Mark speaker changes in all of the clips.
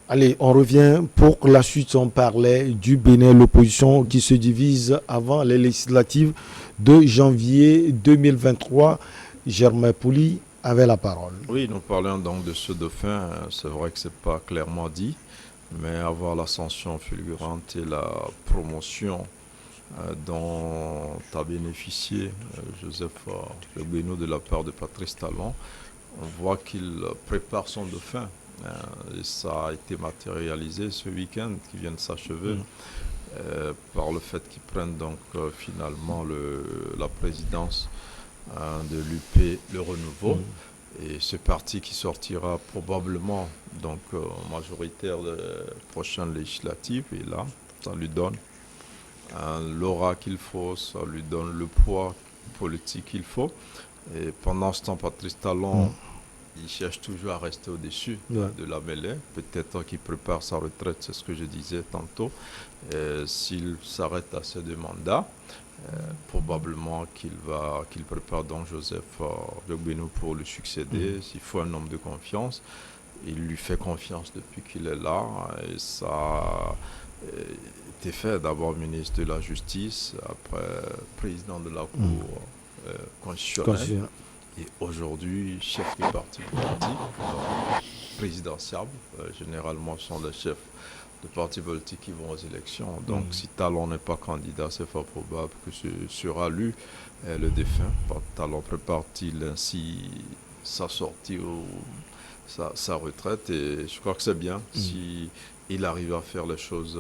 Speaker 1: Allez, on revient pour la suite. On parlait du Bénin, l'opposition qui se divise avant les législatives de janvier 2023. Germain Pouli avait la parole.
Speaker 2: Oui, nous parlons donc de ce dauphin. C'est vrai que c'est pas clairement dit, mais avoir l'ascension fulgurante et la promotion dont a bénéficié Joseph Yogbenou de la part de Patrice Talon, on voit qu'il prépare son dauphin. Et ça a été matérialisé ce week-end qui vient de s'achever par le fait qu'ils prennent donc finalement la présidence de l'UP Le Renouveau. Et ce parti qui sortira probablement donc majoritaire des prochaines législatives. Et là, ça lui donne l'aura qu'il faut, ça lui donne le poids politique qu'il faut. Et pendant ce temps, Patrice Talon, il cherche toujours à rester au-dessus de la mêlée. Peut-être qu'il prépare sa retraite, c'est ce que je disais tantôt. S'il s'arrête à ces deux mandats, probablement qu'il prépare donc Joseph Yogbenou pour le succéder. S'il faut un homme de confiance, il lui fait confiance depuis qu'il est là. Et ça a été fait d'abord ministre de la Justice, après président de la Cour constitutionnelle. Et aujourd'hui, chef du parti politique, présidentiable. Généralement, ce sont les chefs de partis politiques qui vont aux élections. Donc, si Talon n'est pas candidat, c'est fort probable que ce sera lui le défunt. Talon prépare-t-il ainsi sa sortie ou sa retraite. Et je crois que c'est bien si il arrive à faire les choses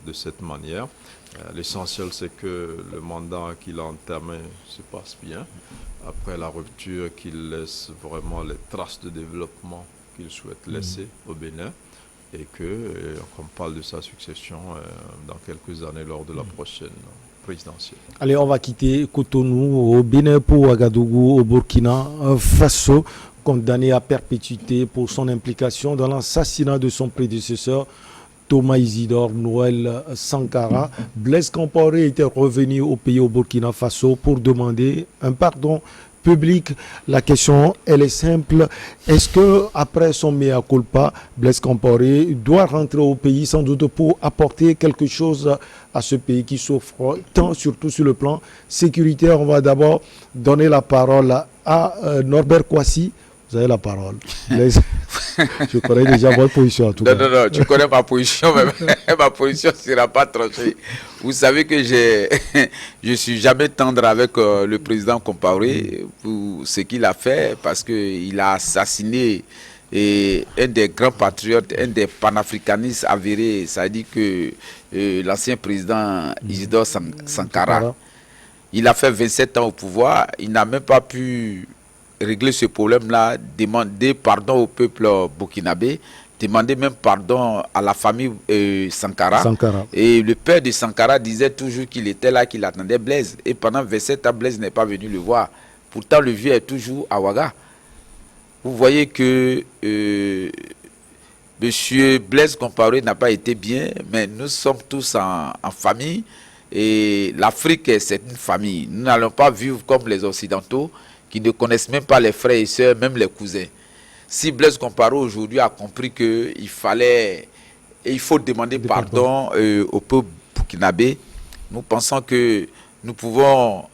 Speaker 2: de cette manière. L'essentiel, c'est que le mandat qu'il a entamé se passe bien. Après la rupture, qu'il laisse vraiment les traces de développement qu'il souhaite laisser au Bénin et qu'on parle de sa succession dans quelques années lors de la prochaine présidentielle.
Speaker 1: Allez, on va quitter Cotonou au Bénin pour Ouagadougou au Burkina Faso, condamné à perpétuité pour son implication dans l'assassinat de son prédécesseur Thomas Isidore Noël Sankara. Blaise Compaoré était revenu au pays au Burkina Faso pour demander un pardon public. La question, elle est simple. Est-ce que après son mea culpa, Blaise Compaoré doit rentrer au pays sans doute pour apporter quelque chose à ce pays qui souffre tant, surtout sur le plan sécuritaire? On va d'abord donner la parole à Norbert Kouassi. Vous avez la parole. Je connais déjà votre position en tout cas.
Speaker 3: Non, tu connais ma position, mais ma position ne sera pas tranchée. Vous savez que je suis jamais tendre avec le président Compaoré pour ce qu'il a fait, parce qu'il a assassiné un des grands patriotes, un des panafricanistes avérés, ça veut dire que l'ancien président Isidore Sankara. Il a fait 27 ans au pouvoir, il n'a même pas pu régler ce problème-là, demander pardon au peuple burkinabé, demander même pardon à la famille Sankara. Et le père de Sankara disait toujours qu'il était là, qu'il attendait Blaise. Et pendant 27 ans, Blaise n'est pas venu le voir. Pourtant, le vieux est toujours à Ouaga. Vous voyez que monsieur Blaise Compaoré n'a pas été bien, mais nous sommes tous en famille. Et l'Afrique, c'est une famille. Nous n'allons pas vivre comme les Occidentaux, qui ne connaissent même pas les frères et sœurs, même les cousins. Si Blaise Compaoré aujourd'hui a compris qu'il faut demander pardon au peuple burkinabé, nous pensons que nous pouvons,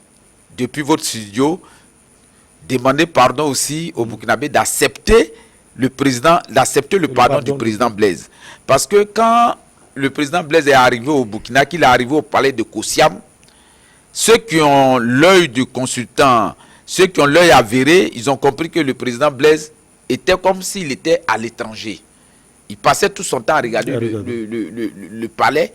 Speaker 3: depuis votre studio, demander pardon aussi au burkinabé d'accepter le pardon du président Blaise. Parce que quand le président Blaise est arrivé au Burkina, qu'il est arrivé au palais de Kosiam, ceux qui ont l'œil du consultant, ceux qui ont l'œil avéré, ils ont compris que le président Blaise était comme s'il était à l'étranger. Il passait tout son temps à regarder le palais.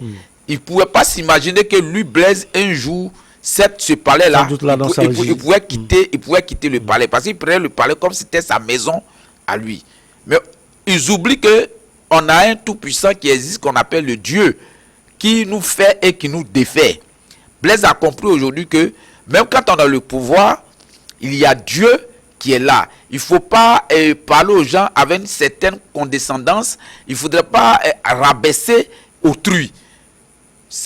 Speaker 3: Il ne pouvait pas s'imaginer que lui, Blaise, un jour, ce palais-là, il pouvait quitter le palais. Parce qu'il prenait le palais comme si c'était sa maison à lui. Mais ils oublient qu'on a un tout-puissant qui existe, qu'on appelle le Dieu, qui nous fait et qui nous défait. Blaise a compris aujourd'hui que même quand on a le pouvoir, il y a Dieu qui est là. Il ne faut pas parler aux gens avec une certaine condescendance. Il ne faudrait pas rabaisser autrui.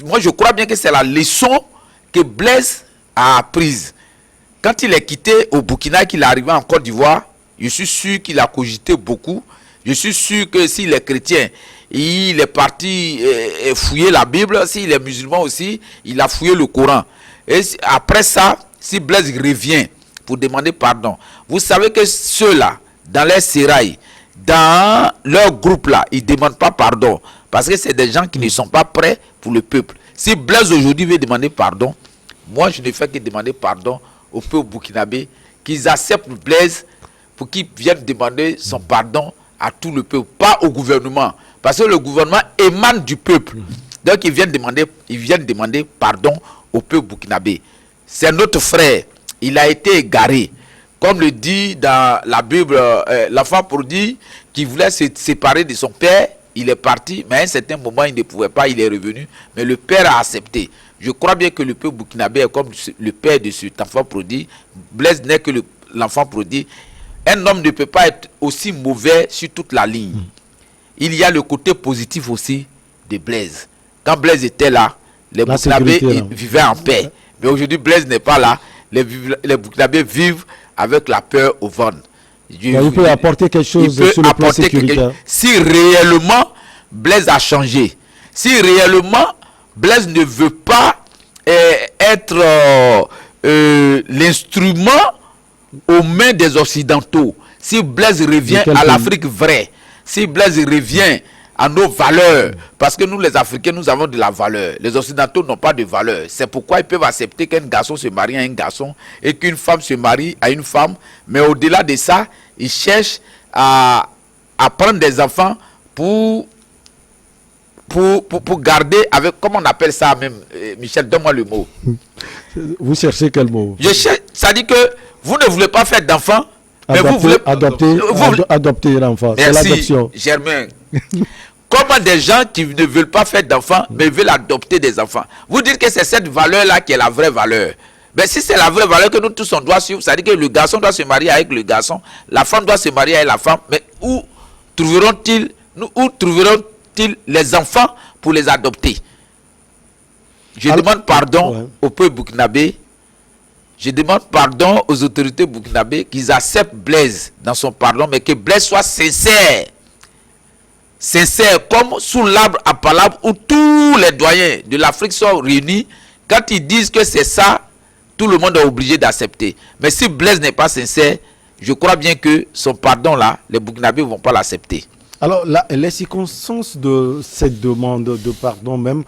Speaker 3: Moi, je crois bien que c'est la leçon que Blaise a apprise. Quand il est quitté au Burkina, qu'il est arrivé en Côte d'Ivoire, je suis sûr qu'il a cogité beaucoup. Je suis sûr que s'il est chrétien, il est parti fouiller la Bible. S'il est musulman aussi, il a fouillé le Coran. Et après ça, si Blaise revient pour demander pardon, vous savez que ceux-là, dans les sérails, dans leur groupe-là, ils ne demandent pas pardon. Parce que c'est des gens qui ne sont pas prêts pour le peuple. Si Blaise aujourd'hui veut demander pardon, moi je ne fais que demander pardon au peuple burkinabé, qu'ils acceptent Blaise pour qu'il vienne demander son pardon à tout le peuple, pas au gouvernement. Parce que le gouvernement émane du peuple. Donc ils viennent demander pardon au peuple burkinabé. C'est notre frère. Il a été égaré. Comme le dit dans la Bible, l'enfant prodigue qui voulait se séparer de son père, il est parti, mais à un certain moment, il ne pouvait pas, il est revenu. Mais le père a accepté. Je crois bien que le peuple burkinabé est comme le père de cet enfant prodigue. Blaise n'est que l'enfant prodigue. Un homme ne peut pas être aussi mauvais sur toute la ligne. Il y a le côté positif aussi de Blaise. Quand Blaise était là, les Burkinabés vivaient en paix. Mais aujourd'hui, Blaise n'est pas là. Les Burkinabés vivent avec la peur au ventre.
Speaker 1: Il peut apporter quelque chose sur le plan sécuritaire.
Speaker 3: Si réellement Blaise a changé, si réellement Blaise ne veut pas être l'instrument aux mains des Occidentaux, si Blaise revient à l'Afrique vraie, si Blaise revient à nos valeurs, parce que nous les Africains, nous avons de la valeur. Les Occidentaux n'ont pas de valeur. C'est pourquoi ils peuvent accepter qu'un garçon se marie à un garçon et qu'une femme se marie à une femme. Mais au-delà de ça, ils cherchent à prendre des enfants pour garder avec, comment on appelle ça même, Michel, donne-moi le mot.
Speaker 1: Vous cherchez quel mot?
Speaker 3: Ça dit que vous ne voulez pas faire d'enfants, mais vous voulez
Speaker 1: adopter l'enfant. C'est l'adoption.
Speaker 3: Germain. Comment des gens qui ne veulent pas faire d'enfants, mais veulent adopter des enfants? Vous dites que c'est cette valeur-là qui est la vraie valeur. Mais si c'est la vraie valeur que nous tous on doit suivre, ça veut dire que le garçon doit se marier avec le garçon, la femme doit se marier avec la femme. Mais où trouveront-ils les enfants pour les adopter? Je demande pardon au peuple burkinabé. Je demande pardon aux autorités burkinabées qu'ils acceptent Blaise dans son pardon, mais que Blaise soit sincère. Sincère, comme sous l'arbre à palabre où tous les doyens de l'Afrique sont réunis. Quand ils disent que c'est ça, tout le monde est obligé d'accepter. Mais si Blaise n'est pas sincère, je crois bien que son pardon-là, les Burkinabés ne vont pas l'accepter.
Speaker 1: Alors, les circonstances de cette demande de pardon même,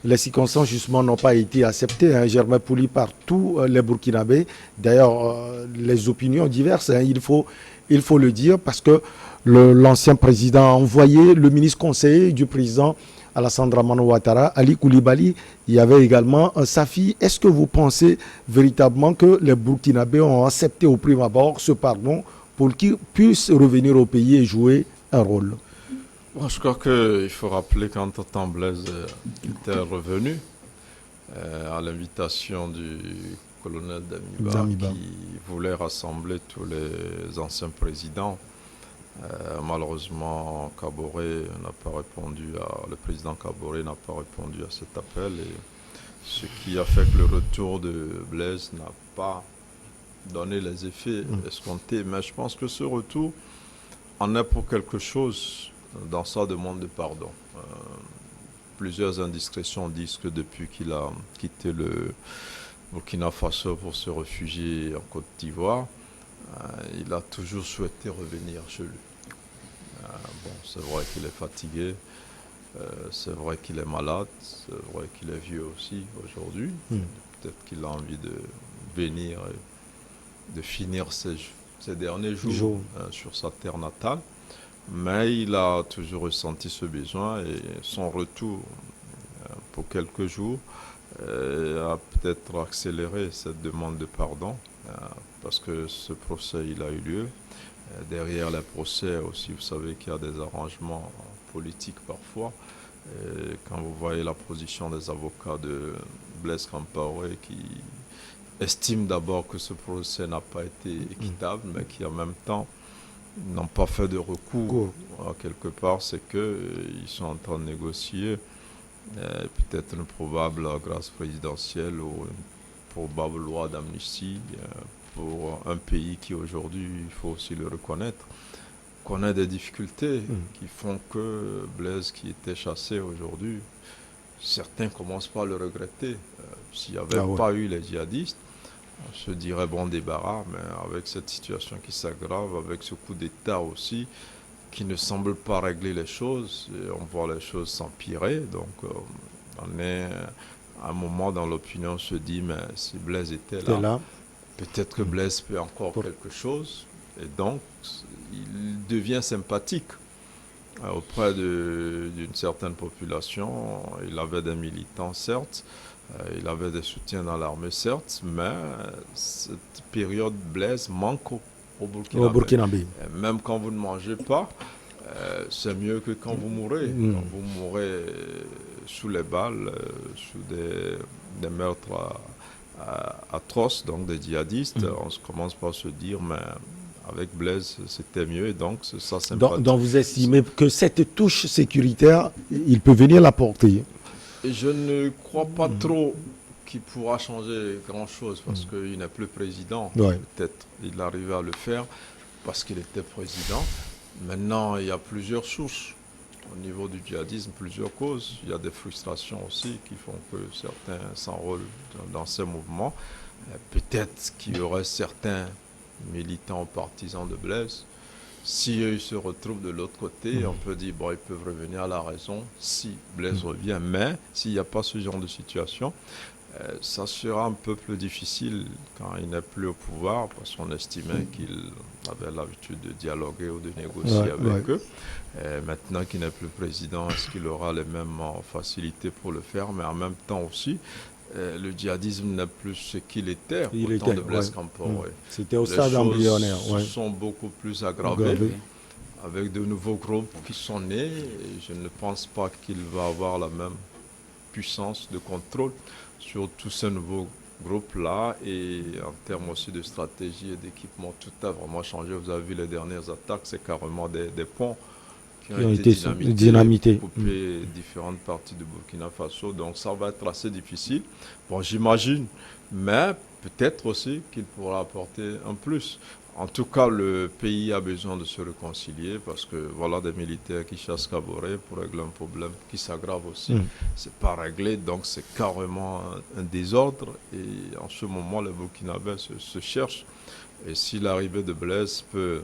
Speaker 1: les circonstances justement n'ont pas été acceptées. Germain Pouli par tous les Burkinabés. D'ailleurs, les opinions diverses, il faut le dire, parce que l'ancien président a envoyé le ministre conseiller du président Alassane Dramane Ouattara, Ali Koulibaly. Il y avait également Safi. Est-ce que vous pensez véritablement que les Burkinabés ont accepté au prime abord ce pardon pour qu'ils puissent revenir au pays et jouer un rôle?
Speaker 2: Moi, je crois qu'il faut rappeler qu'entre-temps Blaise était revenu à l'invitation du colonel Damiba qui voulait rassembler tous les anciens présidents. Malheureusement, le président Kaboré n'a pas répondu à cet appel, et ce qui a fait que le retour de Blaise n'a pas donné les effets escomptés. Mais je pense que ce retour en est pour quelque chose dans sa demande de pardon. Plusieurs indiscrétions disent que depuis qu'il a quitté le Burkina Faso pour se réfugier en Côte d'Ivoire, il a toujours souhaité revenir chez lui. C'est vrai qu'il est fatigué, c'est vrai qu'il est malade, c'est vrai qu'il est vieux aussi aujourd'hui. Peut-être qu'il a envie de venir et de finir ses derniers jours sur sa terre natale. Mais il a toujours ressenti ce besoin, et son retour pour quelques jours a peut-être accéléré cette demande de pardon, parce que ce procès il a eu lieu. Derrière les procès aussi, vous savez qu'il y a des arrangements politiques parfois. Et quand vous voyez la position des avocats de Blaise Compaoré, qui estiment d'abord que ce procès n'a pas été équitable, mais qui en même temps n'ont pas fait de recours, quelque part, c'est qu'ils sont en train de négocier peut-être une probable grâce présidentielle ou une probable loi d'amnistie pour un pays qui aujourd'hui, il faut aussi le reconnaître, connaît des difficultés qui font que Blaise, qui était chassé aujourd'hui, certains commencent pas à le regretter. S'il n'y avait pas eu les djihadistes, on se dirait bon débarras, mais avec cette situation qui s'aggrave, avec ce coup d'État aussi, qui ne semble pas régler les choses, et on voit les choses s'empirer. Donc, on est à un moment dans l'opinion, on se dit, mais si Blaise était là, peut-être que Blaise peut encore quelque chose. Et donc, il devient sympathique auprès d'une certaine population. Il avait des militants, certes, il avait des soutiens dans l'armée, certes, mais cette période Blaise manque au Burkinabé. Même quand vous ne mangez pas, c'est mieux que quand vous mourrez. Quand vous mourrez sous les balles, sous des meurtres atroces, donc des djihadistes, on commence par se dire, mais avec Blaise, c'était mieux, et donc ça c'est
Speaker 1: donc vous estimez que cette touche sécuritaire, il peut venir l'apporter?
Speaker 2: Je ne crois pas trop qu'il pourra changer grand-chose, parce qu'il n'est plus président. Peut-être il arrivait à le faire parce qu'il était président. Maintenant, il y a plusieurs sources. Au niveau du djihadisme, plusieurs causes. Il y a des frustrations aussi qui font que certains s'enrôlent dans ces mouvements. Peut-être qu'il y aurait certains militants partisans de Blaise. Si eux se retrouvent de l'autre côté, on peut dire bon, ils peuvent revenir à la raison si Blaise revient. Mais s'il n'y a pas ce genre de situation, ça sera un peu plus difficile quand il n'est plus au pouvoir, parce qu'on estimait qu'il avait l'habitude de dialoguer ou de négocier avec eux. Maintenant qu'il n'est plus président, est-ce qu'il aura les mêmes facilités pour le faire? Mais en même temps aussi, le djihadisme n'est plus ce qu'il était au temps de Blaise Compaoré.
Speaker 1: C'était au stade embryonnaire.
Speaker 2: Les choses sont beaucoup plus aggravées, avec de nouveaux groupes qui sont nés. Et je ne pense pas qu'il va avoir la même puissance de contrôle sur tous ces nouveaux groupes-là. Et en termes aussi de stratégie et d'équipement, tout a vraiment changé. Vous avez vu les dernières attaques, c'est carrément des ponts qui ont été dynamités, couper différentes parties de Burkina Faso. Donc ça va être assez difficile. Bon, j'imagine, mais peut-être aussi qu'il pourra apporter un plus. En tout cas, le pays a besoin de se réconcilier, parce que voilà des militaires qui chassent Kaboré pour régler un problème qui s'aggrave aussi. C'est pas réglé, donc c'est carrément un désordre. Et en ce moment, les Burkinabés se cherchent. Et si l'arrivée de Blaise peut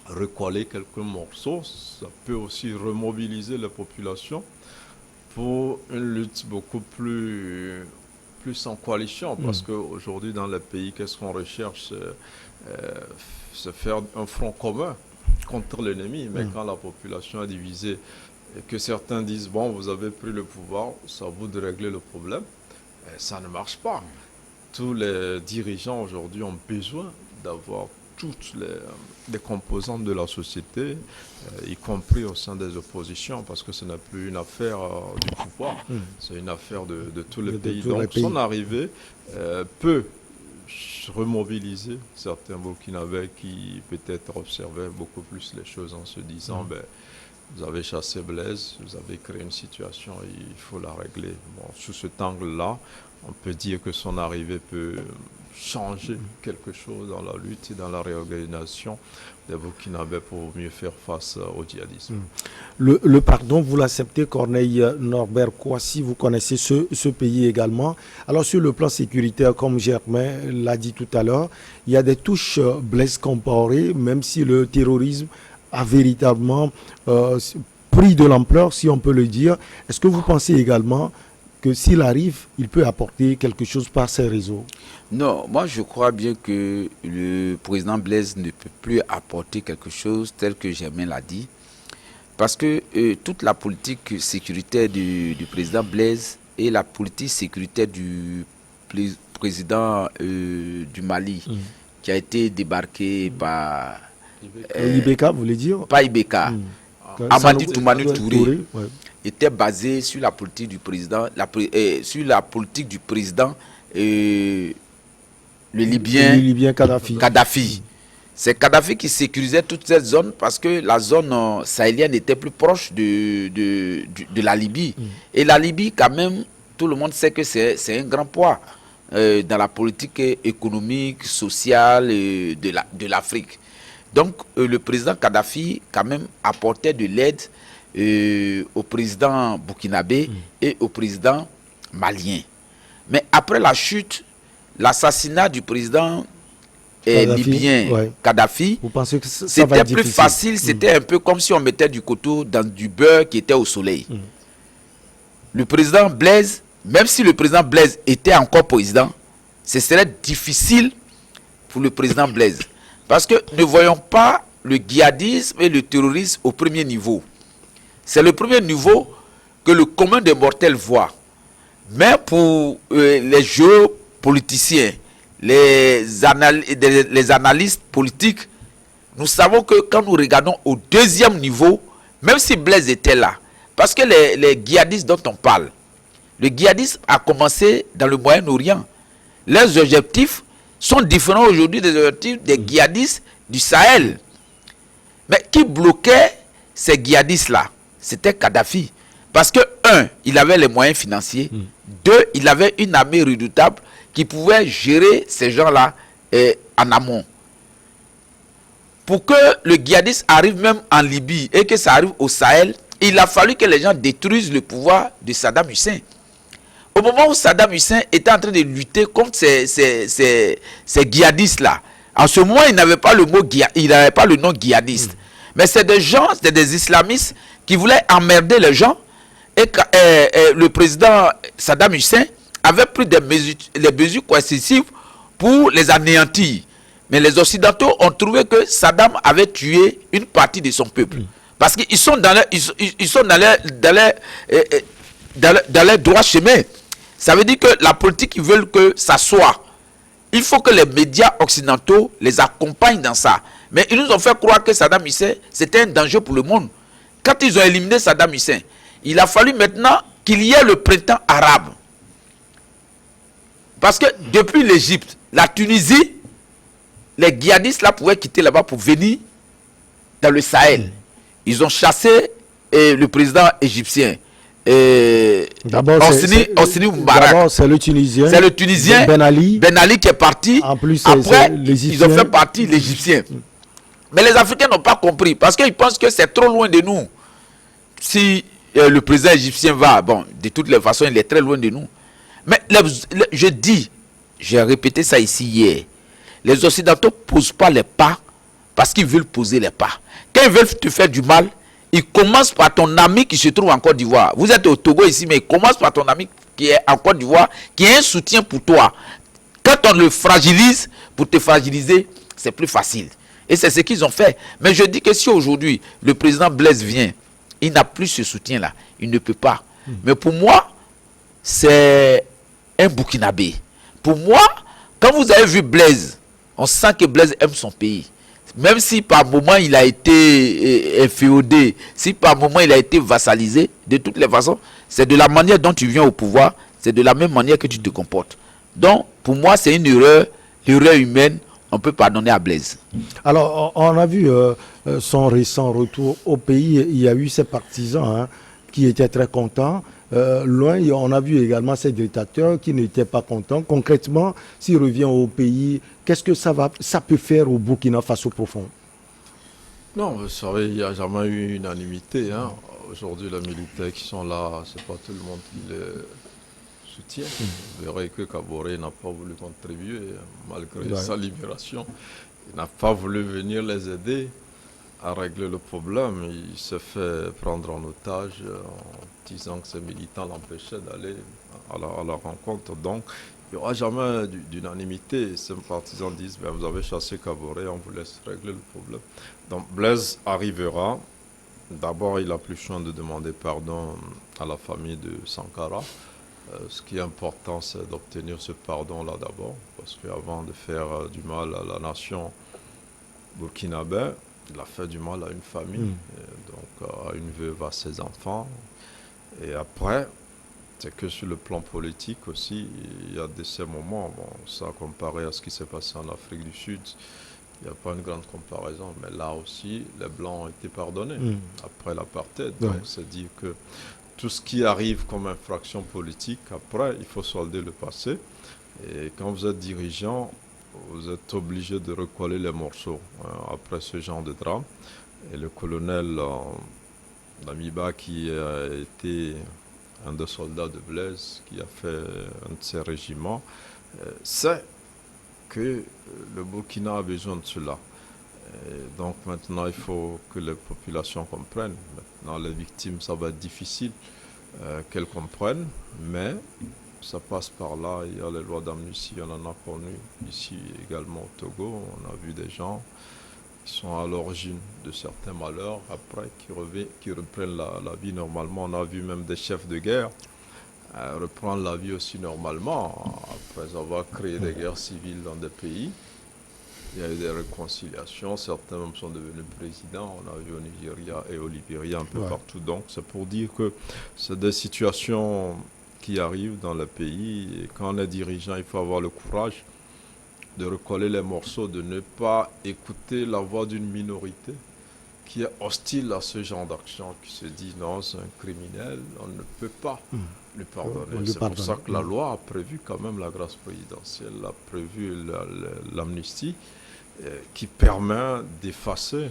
Speaker 2: recoller quelques morceaux, ça peut aussi remobiliser la population pour une lutte beaucoup plus en coalition, parce qu'aujourd'hui dans le pays, qu'est-ce qu'on recherche? C'est faire un front commun contre l'ennemi. Mais quand la population est divisée et que certains disent bon, vous avez pris le pouvoir, c'est à vous de régler le problème, ça ne marche pas. Tous les dirigeants aujourd'hui ont besoin d'avoir toutes les composantes de la société, y compris au sein des oppositions, parce que ce n'est plus une affaire du pouvoir, c'est une affaire de tous les pays. Donc son arrivée peut remobiliser certains Burkinabés qui peut-être observaient beaucoup plus les choses en se disant vous avez chassé Blaise, vous avez créé une situation, il faut la régler. Bon, sous cet angle-là, on peut dire que son arrivée peut changer quelque chose dans la lutte et dans la réorganisation des Burkinabés pour mieux faire face au djihadisme.
Speaker 1: Le pardon, vous l'acceptez, Corneille Norbert Kouassi, vous connaissez ce pays également. Alors sur le plan sécuritaire, comme Germain l'a dit tout à l'heure, il y a des touches Blaise Compaoré, même si le terrorisme a véritablement pris de l'ampleur, si on peut le dire. Est-ce que vous pensez également que s'il arrive, il peut apporter quelque chose par ses réseaux?
Speaker 3: Non, moi je crois bien que le président Blaise ne peut plus apporter quelque chose tel que Germain l'a dit, parce que toute la politique sécuritaire du président Blaise et la politique sécuritaire du président du Mali, qui a été débarqué par...
Speaker 1: Ibeka, vous voulez dire?
Speaker 3: Pas Ibeka. Amadi Toumani Touré était basé sur la politique du président, sur la politique du président le Libyen Kadhafi. C'est Kadhafi qui sécurisait toute cette zone, parce que la zone sahélienne était plus proche de la Libye. Et la Libye, quand même, tout le monde sait que c'est un grand poids dans la politique économique, sociale de l'Afrique. Donc, le président Kadhafi, quand même, apportait de l'aide au président burkinabé et au président malien. Mais après la chute, l'assassinat du président libyen Kadhafi,
Speaker 1: vous pensez que
Speaker 3: c'était plus facile, c'était un peu comme si on mettait du coteau dans du beurre qui était au soleil. Le président Blaise, même si le président Blaise était encore président, ce serait difficile pour le président Blaise. Parce que ne voyons pas le djihadisme et le terrorisme au premier niveau. C'est le premier niveau que le commun des mortels voit. Mais pour les géopoliticiens, les analystes politiques, nous savons que quand nous regardons au deuxième niveau, même si Blaise était là, parce que les djihadistes dont on parle, le djihadisme a commencé dans le Moyen-Orient. Leurs objectifs sont différents aujourd'hui des objectifs des djihadistes du Sahel. Mais qui bloquait ces djihadistes-là? C'était Kadhafi. Parce que, un, il avait les moyens financiers. Deux, il avait une armée redoutable qui pouvait gérer ces gens-là en amont. Pour que le djihadisme arrive même en Libye et que ça arrive au Sahel, il a fallu que les gens détruisent le pouvoir de Saddam Hussein. Au moment où Saddam Hussein était en train de lutter contre ces djihadistes-là, en ce moment, il n'avait pas le mot il n'avait pas le nom djihadiste. Mais c'est des gens, c'est des islamistes qui voulaient emmerder les gens. Et le président Saddam Hussein avait pris des mesures coercitives pour les anéantir. Mais les Occidentaux ont trouvé que Saddam avait tué une partie de son peuple. Parce qu'ils sont dans les droits chemins. Ça veut dire que la politique, ils veulent que ça soit. Il faut que les médias occidentaux les accompagnent dans ça. Mais ils nous ont fait croire que Saddam Hussein, c'était un danger pour le monde. Quand ils ont éliminé Saddam Hussein, il a fallu maintenant qu'il y ait le printemps arabe. Parce que depuis l'Égypte, la Tunisie, les djihadistes là pouvaient quitter là-bas pour venir dans le Sahel. Ils ont chassé le président égyptien.
Speaker 1: D'abord, c'est le Tunisien.
Speaker 3: C'est le Tunisien
Speaker 1: Ben Ali
Speaker 3: qui est parti.
Speaker 1: En plus,
Speaker 3: après, ils ont fait partie l'Égyptien. Mais les Africains n'ont pas compris parce qu'ils pensent que c'est trop loin de nous. Si le président égyptien va, bon, de toutes les façons, il est très loin de nous. Mais je dis, j'ai répété ça ici hier, les Occidentaux ne posent pas les pas parce qu'ils veulent poser les pas. Quand ils veulent te faire du mal, ils commencent par ton ami qui se trouve en Côte d'Ivoire. Vous êtes au Togo ici, mais ils commencent par ton ami qui est en Côte d'Ivoire, qui est un soutien pour toi. Quand on le fragilise, pour te fragiliser, c'est plus facile. Et c'est ce qu'ils ont fait. Mais je dis que si aujourd'hui, le président Blaise vient, il n'a plus ce soutien-là. Il ne peut pas. Mais pour moi, c'est un Burkinabé. Pour moi, quand vous avez vu Blaise, on sent que Blaise aime son pays. Même si par moment il a été inféodé, si par moment il a été vassalisé, de toutes les façons, c'est de la manière dont tu viens au pouvoir, c'est de la même manière que tu te comportes. Donc, pour moi, c'est une erreur humaine, on peut pardonner à Blaise.
Speaker 1: Alors, on a vu son récent retour au pays, il y a eu ses partisans qui étaient très contents. Loin, on a vu également ces dictateurs qui n'étaient pas contents. Concrètement, s'il revient au pays, qu'est-ce que ça peut faire au Burkina Faso profond?
Speaker 2: Non, vous savez, il n'y a jamais eu unanimité. Aujourd'hui, les militaires qui sont là, ce n'est pas tout le monde qui les soutient. Vous verrez que Kaboré n'a pas voulu contribuer, malgré sa libération. Il n'a pas voulu venir les aider à régler le problème. Il se fait prendre en otage en disant que ces militants l'empêchaient d'aller à la rencontre. Donc, il n'y aura jamais d'unanimité. Ces partisans disent, ben, vous avez chassé Kaboré, on vous laisse régler le problème. Donc, Blaise arrivera. D'abord, il a plus soin de demander pardon à la famille de Sankara. Ce qui est important, c'est d'obtenir ce pardon-là d'abord. Parce qu'avant de faire du mal à la nation burkinabé, il a fait du mal à une famille, donc à une veuve, à ses enfants. Et après, c'est que sur le plan politique aussi, il y a de ces moments, bon, ça comparé à ce qui s'est passé en Afrique du Sud, il n'y a pas une grande comparaison, mais là aussi, les Blancs ont été pardonnés après l'apartheid. Donc c'est dire que tout ce qui arrive comme infraction politique, après, il faut solder le passé. Et quand vous êtes dirigeant, vous êtes obligé de recoller les morceaux après ce genre de drame. Et le colonel Damiba, qui a été un des soldats de Blaise, qui a fait un de ses régiments, sait que le Burkina a besoin de cela. Et donc maintenant, il faut que les populations comprennent. Maintenant, les victimes, ça va être difficile qu'elles comprennent, mais ça passe par là. Il y a les lois d'amnistie, on en a connu ici également au Togo. On a vu des gens qui sont à l'origine de certains malheurs, après qui reprennent la vie normalement. On a vu même des chefs de guerre reprendre la vie aussi normalement, après avoir créé des guerres civiles dans des pays. Il y a eu des réconciliations, certains même sont devenus présidents, on a vu au Nigeria et au Libéria, un peu partout. Donc c'est pour dire que c'est des situations qui arrivent dans le pays, et quand on est dirigeant, il faut avoir le courage de recoller les morceaux, de ne pas écouter la voix d'une minorité qui est hostile à ce genre d'action, qui se dit non, c'est un criminel, on ne peut pas lui pardonner. C'est pour ça que la loi a prévu quand même la grâce présidentielle, a prévu l'amnistie, qui permet d'effacer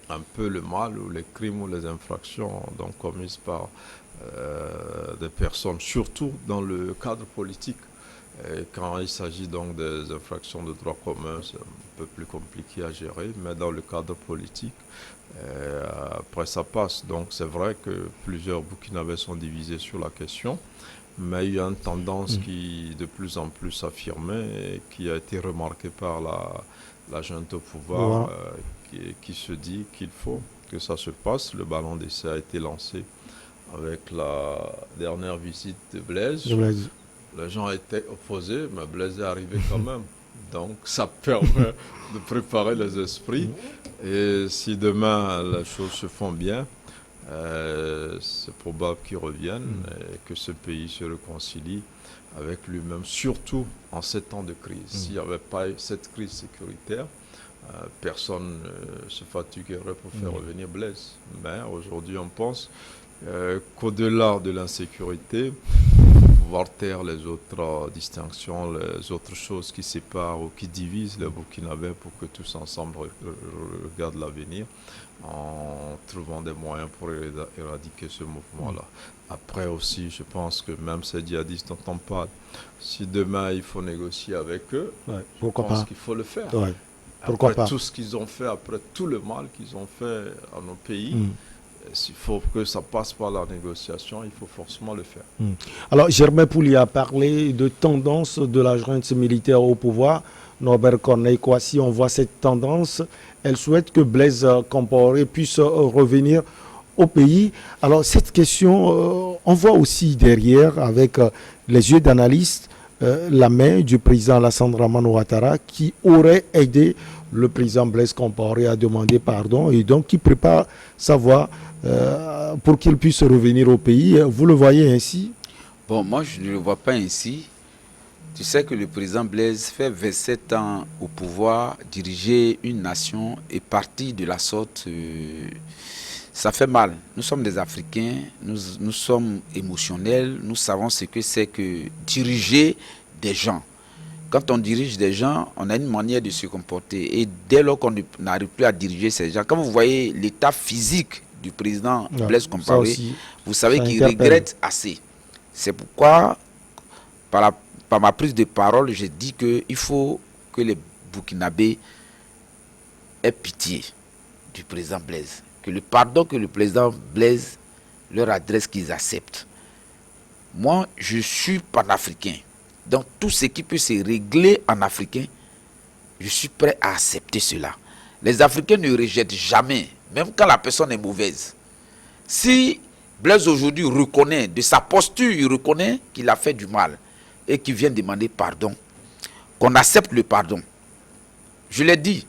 Speaker 2: un peu le mal ou les crimes ou les infractions donc commises par des personnes, surtout dans le cadre politique. Et quand il s'agit donc des infractions de droit commun, c'est un peu plus compliqué à gérer, mais dans le cadre politique, après ça passe. Donc c'est vrai que plusieurs Burkinabés sont divisés sur la question, mais il y a une tendance qui de plus en plus s'affirmait et qui a été remarquée par la junte au pouvoir, qui se dit qu'il faut que ça se passe. Le ballon d'essai a été lancé avec la dernière visite de Blaise. Les gens étaient opposés, mais Blaise est arrivé quand même. Donc ça permet de préparer les esprits. Et si demain les choses se font bien, c'est probable qu'il revienne et que ce pays se réconcilie avec lui-même, surtout en ces temps de crise. S'il n'y avait pas eu cette crise sécuritaire, personne ne se fatiguerait pour faire revenir Blaise. Mais aujourd'hui, on pense qu'au-delà de l'insécurité, pouvoir taire les autres distinctions, les autres choses qui séparent ou qui divisent les Burkinabés pour que tous ensemble regardent l'avenir en trouvant des moyens pour éradiquer ce mouvement-là. Après aussi, je pense que même ces djihadistes dont on parle, si demain il faut négocier avec eux, je pense qu'il faut le faire. Après tout ce qu'ils ont fait, après tout le mal qu'ils ont fait à nos pays, s'il faut que ça passe par la négociation, il faut forcément le faire.
Speaker 1: Alors, Germain Pouli a parlé de tendance de la junte militaire au pouvoir. Norbert Corneille, si on voit cette tendance, elle souhaite que Blaise Compaoré puisse revenir au pays. Alors, cette question, on voit aussi derrière, avec les yeux d'analystes, la main du président Alassane Dramane Ouattara qui aurait aidé le président Blaise Compaoré à demander pardon et donc qui prépare sa voie pour qu'il puisse revenir au pays. Vous le voyez ainsi?
Speaker 3: Bon, moi je ne le vois pas ainsi. Tu sais que le président Blaise fait 27 ans au pouvoir, diriger une nation et partir de la sorte, ça fait mal. Nous sommes des Africains, nous sommes émotionnels, nous savons ce que c'est que diriger des gens. Quand on dirige des gens, on a une manière de se comporter. Et dès lors qu'on n'arrive plus à diriger ces gens, quand vous voyez l'état physique du président Blaise Compaoré, vous savez qu'il regrette assez. C'est pourquoi, par ma prise de parole, j'ai dit qu'il faut que les Burkinabés aient pitié du président Blaise. Que le pardon que le président Blaise leur adresse, qu'ils acceptent. Moi, je suis panafricain. Donc, tout ce qui peut se régler en africain, je suis prêt à accepter cela. Les Africains ne rejettent jamais, même quand la personne est mauvaise. Si Blaise aujourd'hui reconnaît, de sa posture, il reconnaît qu'il a fait du mal et qu'il vient demander pardon, qu'on accepte le pardon. Je l'ai dit,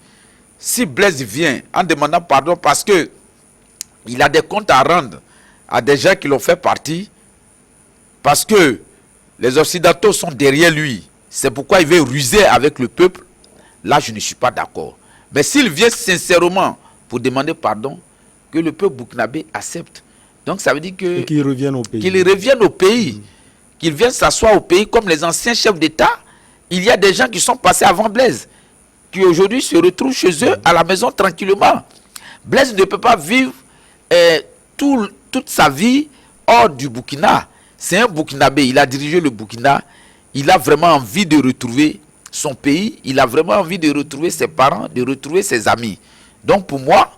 Speaker 3: si Blaise vient en demandant pardon parce que il a des comptes à rendre à des gens qui l'ont fait partir, parce que les Occidentaux sont derrière lui, c'est pourquoi il veut ruser avec le peuple, là je ne suis pas d'accord. Mais s'il vient sincèrement pour demander pardon, que le peuple burkinabé accepte. Donc ça veut dire que
Speaker 1: qu'il revienne au pays.
Speaker 3: Qu'il revienne au pays, qu'il vienne s'asseoir au pays comme les anciens chefs d'État il y a des gens qui sont passés avant Blaise, qui aujourd'hui se retrouvent chez eux à la maison tranquillement. Blaise ne peut pas vivre toute sa vie hors du Burkina. C'est un Burkinabé, il a dirigé le Burkina, il a vraiment envie de retrouver son pays, il a vraiment envie de retrouver ses parents, de retrouver ses amis. Donc pour moi,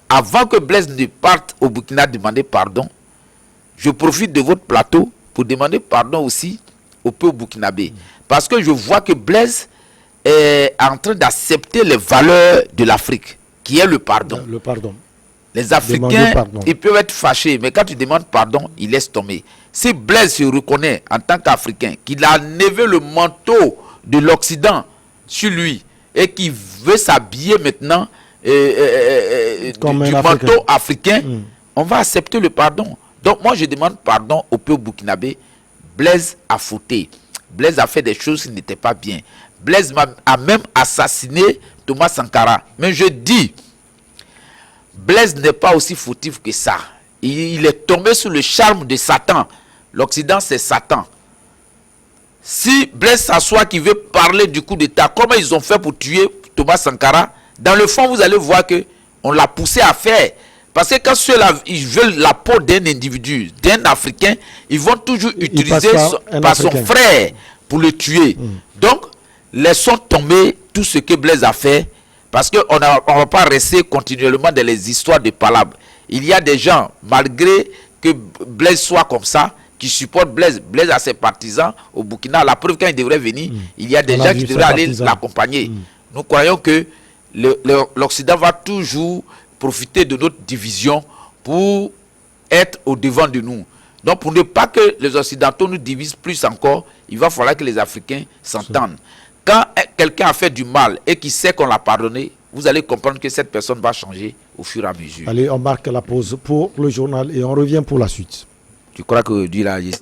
Speaker 3: avant que Blaise ne parte au Burkina demander pardon, je profite de votre plateau pour demander pardon aussi au peuple burkinabé. Parce que je vois que Blaise est en train d'accepter les valeurs de l'Afrique, qui est le pardon.
Speaker 1: Le pardon.
Speaker 3: Les Africains, ils peuvent être fâchés, mais quand tu demandes pardon, ils laissent tomber. Si Blaise se reconnaît en tant qu'Africain, qu'il a enlevé le manteau de l'Occident sur lui, et qu'il veut s'habiller maintenant du manteau africain, on va accepter le pardon. Donc moi je demande pardon au peuple burkinabé. Blaise a fauté. Blaise a fait des choses qui n'étaient pas bien. Blaise a même assassiné Thomas Sankara. Mais je dis, Blaise n'est pas aussi fautif que ça. Il est tombé sous le charme de Satan. L'Occident, c'est Satan. Si Blaise s'assoit qui veut parler du coup d'État, comment ils ont fait pour tuer Thomas Sankara, dans le fond, vous allez voir que on l'a poussé à faire. Parce que quand ceux-là, ils veulent la peau d'un individu, d'un Africain, ils vont toujours utiliser son frère pour le tuer. Donc, laissons tomber tout ce que Blaise a fait, parce qu'on ne va pas rester continuellement dans les histoires de palabres. Il y a des gens, malgré que Blaise soit comme ça, qui supportent Blaise. Blaise a ses partisans au Burkina. La preuve, quand il devrait venir, il y a des gens qui devraient aller l'accompagner. Nous croyons que l'Occident va toujours profiter de notre division pour être au devant de nous. Donc pour ne pas que les Occidentaux nous divisent plus encore, il va falloir que les Africains s'entendent. Quand quelqu'un a fait du mal et qu'il sait qu'on l'a pardonné, vous allez comprendre que cette personne va changer au fur et à mesure.
Speaker 1: Allez, on marque la pause pour le journal et on revient pour la suite.
Speaker 3: Tu crois que Dieu l'a dit?